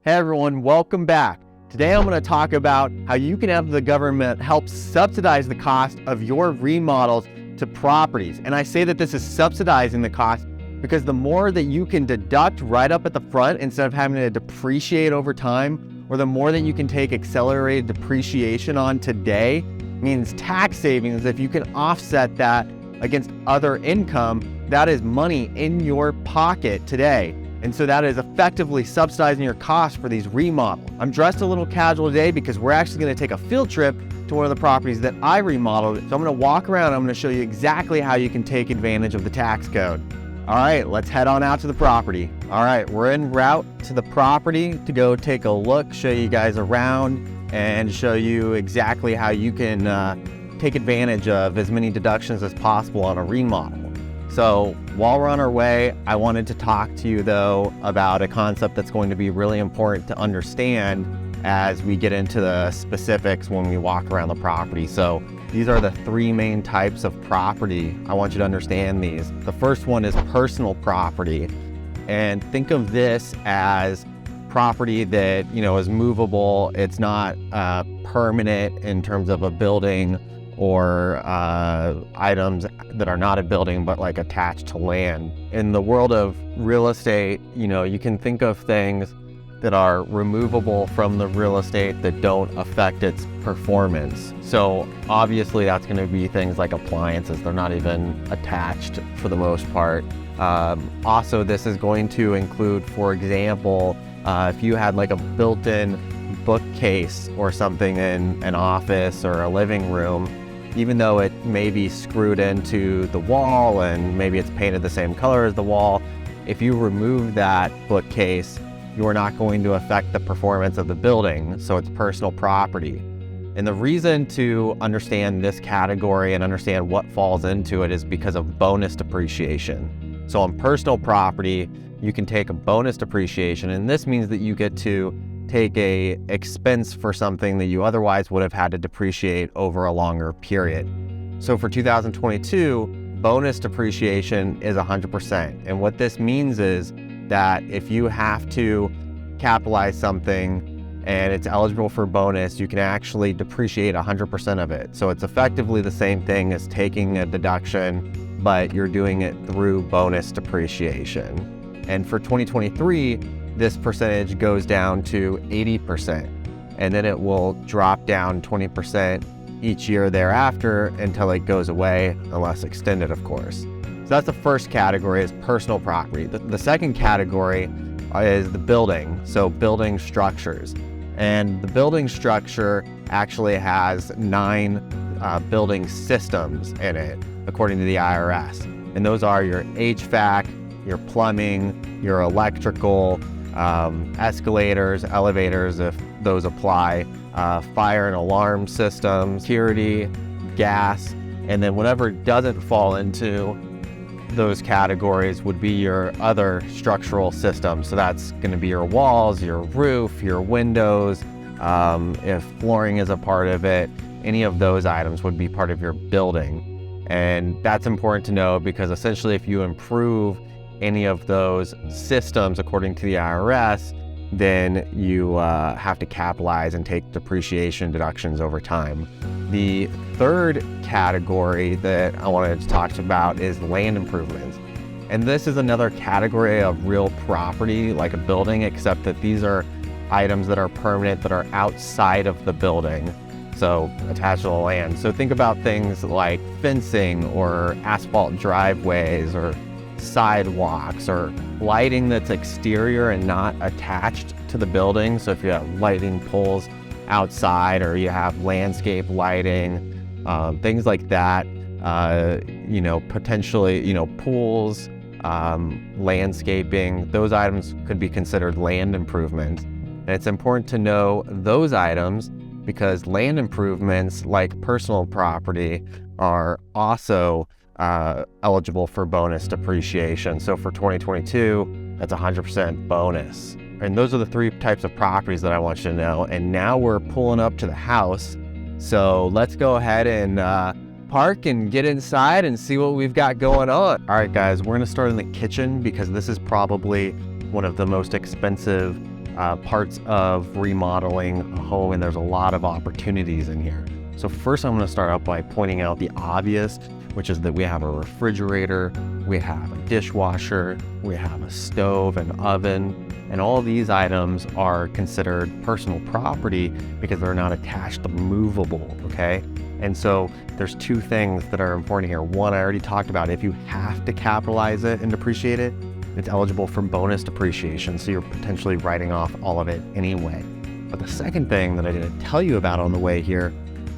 Hey everyone, welcome back. Today I'm going to talk about how you can have the government help subsidize the cost of your remodels to properties. And I say that this is subsidizing the cost because the more that you can deduct right up at the front instead of having to depreciate over time, or the more that you can take accelerated depreciation on today, means tax savings. If you can offset that against other income, that is money in your pocket today. And so that is effectively subsidizing your costs for these remodels. I'm dressed a little casual today because we're actually going to take a field trip to one of the properties that I remodeled. So I'm going to walk around and I'm going to show you exactly how you can take advantage of the tax code. All right, let's head on out to the property. All right, we're en route to the property to go take a look, show you guys around, and show you exactly how you can take advantage of as many deductions as possible on a remodel. So while we're on our way, I wanted to talk to you though about a concept that's going to be really important to understand as we get into the specifics when we walk around the property. So these are the three main types of property. I want you to understand these. The first one is personal property. And think of this as property that, is movable. It's not permanent in terms of a building or items that are not a building but like attached to land. In the world of real estate, you can think of things that are removable from the real estate that don't affect its performance. So obviously that's going to be things like appliances. They're not even attached for the most part. Also, this is going to include, for example, if you had like a built-in bookcase or something in an office or a living room, even though it may be screwed into the wall and maybe it's painted the same color as the wall, if you remove that bookcase, you are not going to affect the performance of the building, so it's personal property. And the reason to understand this category and understand what falls into it is because of bonus depreciation. So on personal property, you can take a bonus depreciation, and this means that you get to take a expense for something that you otherwise would have had to depreciate over a longer period. So for 2022, bonus depreciation is 100%. And what this means is that if you have to capitalize something and it's eligible for bonus, you can actually depreciate 100% of it. So it's effectively the same thing as taking a deduction, but you're doing it through bonus depreciation. And for 2023, this percentage goes down to 80%, and then it will drop down 20% each year thereafter until it goes away, unless extended, of course. So that's the first category, is personal property. The second category is the building, so building structures. And the building structure actually has 9 building systems in it, according to the IRS. And those are your HVAC, your plumbing, your electrical, escalators, elevators, if those apply, fire and alarm systems, security, gas, and then whatever doesn't fall into those categories would be your other structural systems. So that's going to be your walls, your roof, your windows, if flooring is a part of it, any of those items would be part of your building. And that's important to know because essentially if you improve any of those systems according to the IRS, then you have to capitalize and take depreciation deductions over time. The third category that I wanted to talk about is land improvements. And this is another category of real property, like a building, except that these are items that are permanent, that are outside of the building, so attached to the land. So think about things like fencing or asphalt driveways or sidewalks or lighting that's exterior and not attached to the building. So if you have lighting poles outside or you have landscape lighting, things like that, potentially, pools, landscaping, those items could be considered land improvements. And it's important to know those items because land improvements, like personal property, are also eligible for bonus depreciation. So for 2022, that's 100% bonus. And those are the 3 types of properties that I want you to know. And now we're pulling up to the house. So let's go ahead and park and get inside and see what we've got going on. All right, guys, we're gonna start in the kitchen because this is probably one of the most expensive parts of remodeling a home, and there's a lot of opportunities in here. So first I'm going to start out by pointing out the obvious, which is that we have a refrigerator, we have a dishwasher, we have a stove and oven, and all of these items are considered personal property because they're not attached to movable, okay? And so there's two things that are important here. One, I already talked about. If you have to capitalize it and depreciate it, it's eligible for bonus depreciation, so you're potentially writing off all of it anyway. But the second thing that I didn't tell you about on the way here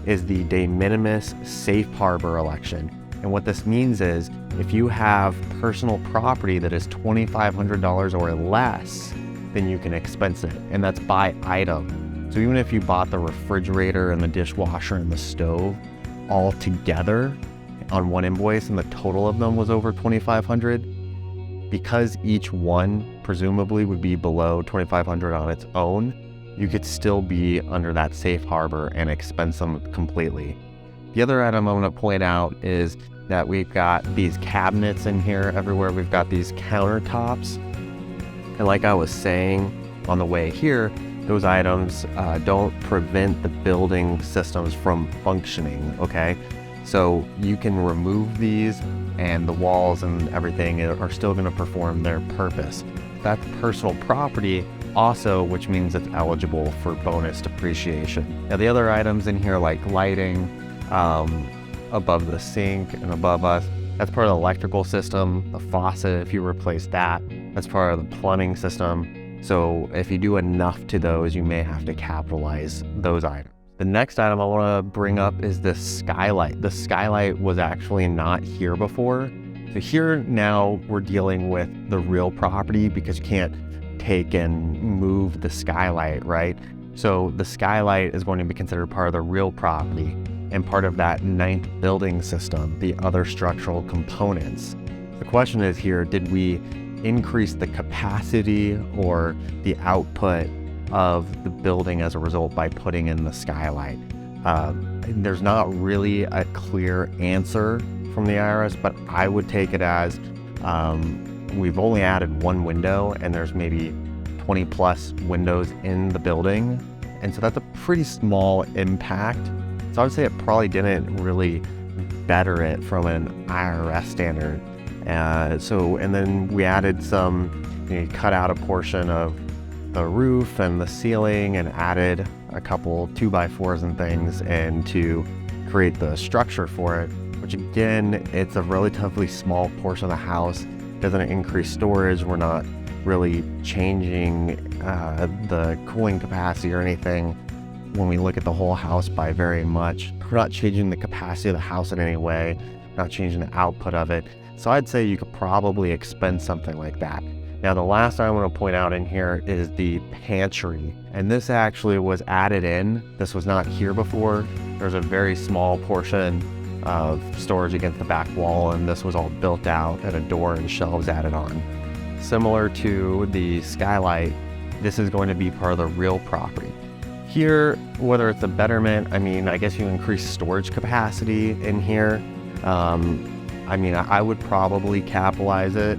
is the de minimis safe harbor election. And what this means is if you have personal property that is $2,500 or less, then you can expense it, and that's by item. So even if you bought the refrigerator and the dishwasher and the stove all together on one invoice and the total of them was over $2,500, because each one presumably would be below $2,500 on its own, you could still be under that safe harbor and expense them completely. The other item I want to point out is that we've got these cabinets in here everywhere. We've got these countertops. And like I was saying on the way here, those items don't prevent the building systems from functioning, okay? So you can remove these and the walls and everything are still going to perform their purpose. That's personal property also, which means it's eligible for bonus depreciation. Now the other items in here like lighting above the sink and above us, that's part of the electrical system. The faucet, if you replace that, that's part of the plumbing system. So if you do enough to those, you may have to capitalize those items. The next item I want to bring up is the skylight. The skylight was actually not here before. So here now we're dealing with the real property because you can't take and move the skylight, right? So the skylight is going to be considered part of the real property and part of that 9th building system, the other structural components. The question is here, did we increase the capacity or the output of the building as a result by putting in the skylight? There's not really a clear answer from the IRS, but I would take it as we've only added one window and there's maybe 20 plus windows in the building. And so that's a pretty small impact. So I would say it probably didn't really better it from an IRS standard. And then we added cut out a portion of the roof and the ceiling and added a couple 2x4s and things and to create the structure for it, which again, it's a relatively small portion of the house. Doesn't increase storage. We're not really changing the cooling capacity or anything when we look at the whole house by very much. We're not changing the capacity of the house in any way, not changing the output of it. So I'd say you could probably expense something like that. Now, the last I want to point out in here is the pantry. And this actually was added in. This was not here before. There's a very small portion of storage against the back wall, and this was all built out and a door and shelves added on. Similar to the skylight, this is going to be part of the real property. Here, whether it's a betterment, I guess you increase storage capacity in here. I would probably capitalize it,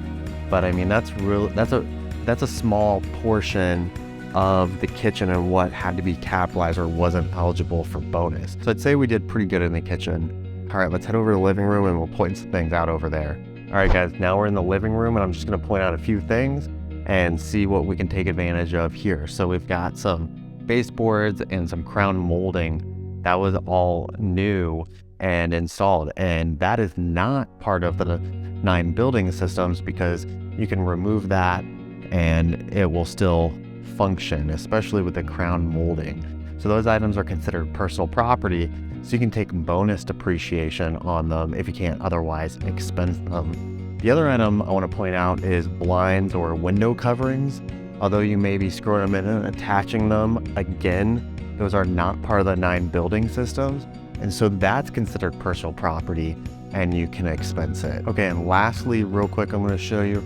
but that's a small portion of the kitchen and what had to be capitalized or wasn't eligible for bonus. So I'd say we did pretty good in the kitchen. All right, let's head over to the living room and we'll point some things out over there. All right, guys, now we're in the living room and I'm just gonna point out a few things and see what we can take advantage of here. So we've got some baseboards and some crown molding. That was all new and installed, and that is not part of the 9 building systems because you can remove that and it will still function, especially with the crown molding. So those items are considered personal property, so you can take bonus depreciation on them if you can't otherwise expense them. The other item I want to point out is blinds or window coverings. Although you may be screwing them in and attaching them, again, those are not part of the 9 building systems. And so that's considered personal property and you can expense it. Okay, and lastly, real quick, I'm going to show you,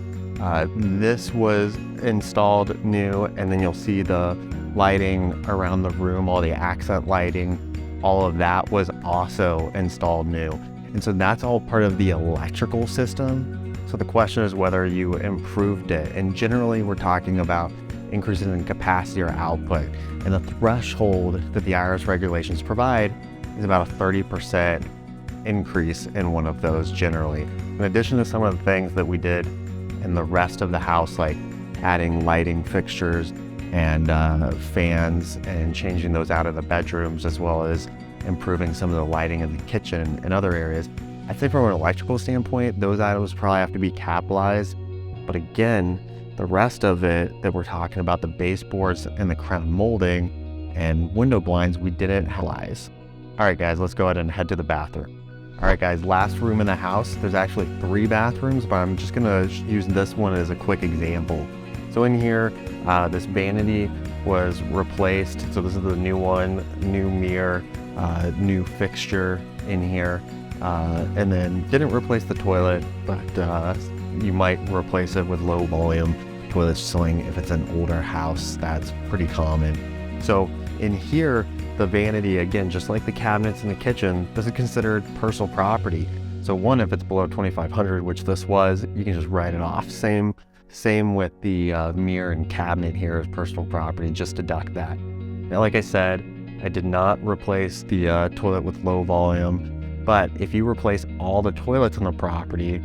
this was installed new, and then you'll see the lighting around the room, all the accent lighting, all of that was also installed new. And so that's all part of the electrical system. So the question is whether you improved it. And generally we're talking about increases in capacity or output. And the threshold that the IRS regulations provide is about a 30% increase in one of those generally. In addition to some of the things that we did in the rest of the house, like adding lighting fixtures and fans and changing those out of the bedrooms, as well as improving some of the lighting in the kitchen and other areas, I'd say from an electrical standpoint, those items probably have to be capitalized. But again, the rest of it that we're talking about, the baseboards and the crown molding and window blinds, we didn't capitalize. All right, guys, let's go ahead and head to the bathroom. All right, guys, last room in the house. There's actually 3 bathrooms, but I'm just gonna use this one as a quick example. So in here, this vanity was replaced. So this is the new one, new mirror, new fixture in here. And then didn't replace the toilet, but you might replace it with low volume toilet sealing if it's an older house. That's pretty common. So in here, the vanity, again, just like the cabinets in the kitchen, this is considered personal property. So one, if it's below $2,500, which this was, you can just write it off. Same with the mirror and cabinet here as personal property, just deduct that. Now, like I said, I did not replace the toilet with low volume, but if you replace all the toilets on the property,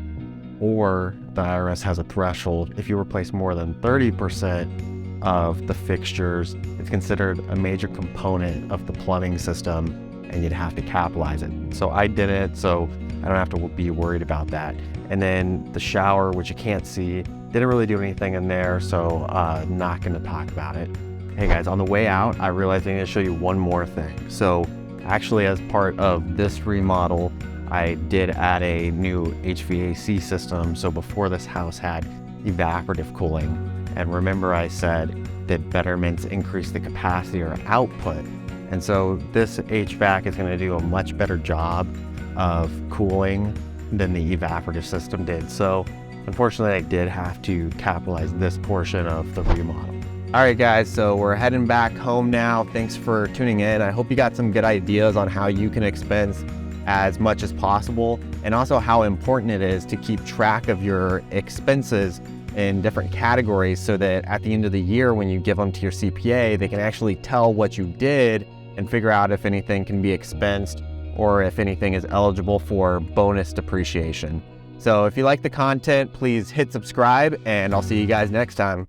or the IRS has a threshold, if you replace more than 30% of the fixtures, it's considered a major component of the plumbing system and you'd have to capitalize it. So I did it, so I don't have to be worried about that. And then the shower, which you can't see, didn't really do anything in there, so not gonna talk about it. Hey guys, on the way out, I realized I need to show you one more thing. So actually, as part of this remodel, I did add a new HVAC system. So before, this house had evaporative cooling. And remember, I said that betterments increase the capacity or output. And so this HVAC is going to do a much better job of cooling than the evaporative system did. So unfortunately, I did have to capitalize this portion of the remodel. All right, guys, so we're heading back home now. Thanks for tuning in. I hope you got some good ideas on how you can expense as much as possible, and also how important it is to keep track of your expenses in different categories so that at the end of the year, when you give them to your CPA, they can actually tell what you did and figure out if anything can be expensed or if anything is eligible for bonus depreciation. So if you like the content, please hit subscribe, and I'll see you guys next time.